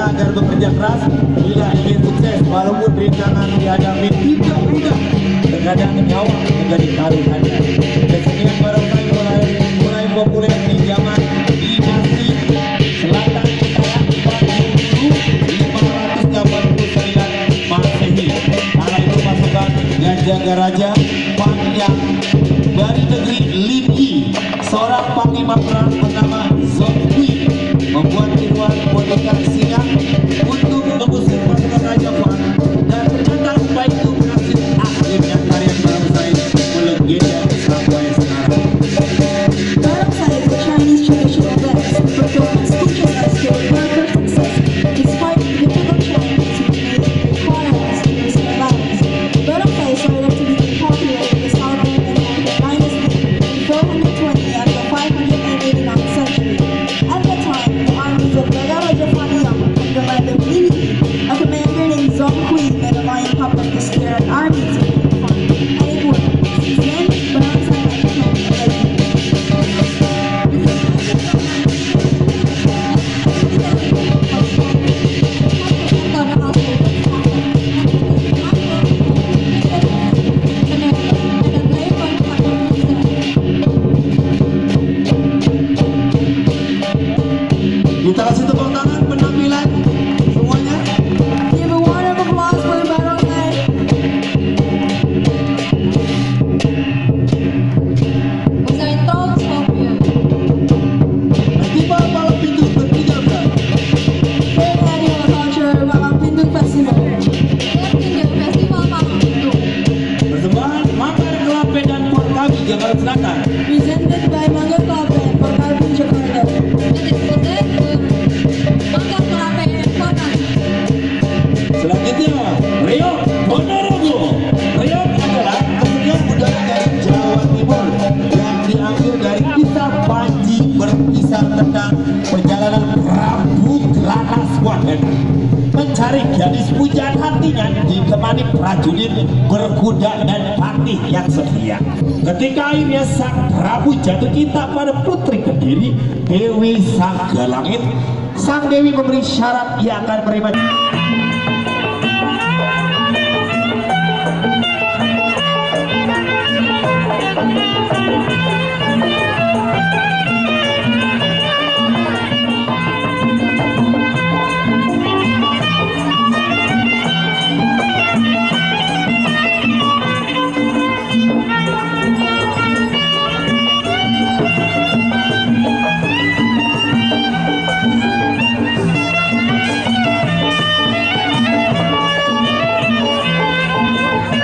agar bekerja keras bila ingin sukses, walaupun rintangan dihadapi tidak mudah. Terkadang nyawa menjadi taruhannya. Kesenian barongsai mulai populer di zaman dinasti Selatan Utara dulu 589 Masehi. Kala itu pasukan Gajah-Garaja Panjang dari negeri Linyi, seorang panglima perang bernama Zonghui, membuat tiruan boneka singa untuk mengusir pasukan Raja Fan, dan ternyata upaya itu berhasil. Akhirnya tarian barongsai melegenda sampai sekarang. Barongsai is a Chinese traditional dance. Performance teaches us to remember success despite the difficult challenges we may require us to use our lives. Barongsai started to become popular in the southern and northern dynasty in 420 and the 589th century. At that time, the armies of Raja Paniyang from the land of Lili, a commander named Zhong Hui led a lion puppet to scare an army to make fun. And it worked. Since then, Barongsai has become a legend. Kita kasih tepuk tangan penampilan semuanya. Give a round of applause for Barongsai. Was our throats open? Tiba Malam Pinduk bertiga belas. Fair Annual Culture Malam Pinduk Festival. Festival Malam Pinduk. Persembahan Manggar Kelapa dan Porkabi Jakarta Selatan. Presented by Mangga Club and Porkabi Jakarta. Selanjutnya, Reog Ponorogo. Reog adalah kesenian budaya dari Jawa Timur yang diambil dari kisah Panji berkisah tentang perjalanan Prabu Grataswardhana mencari gadis pujaan hatinya ditemani prajurit berkuda dan patih yang setia. Ketika akhirnya sang Prabu jatuh cinta pada putri Kediri, Dewi Saggalangit, sang Dewi memberi syarat ia akan menerima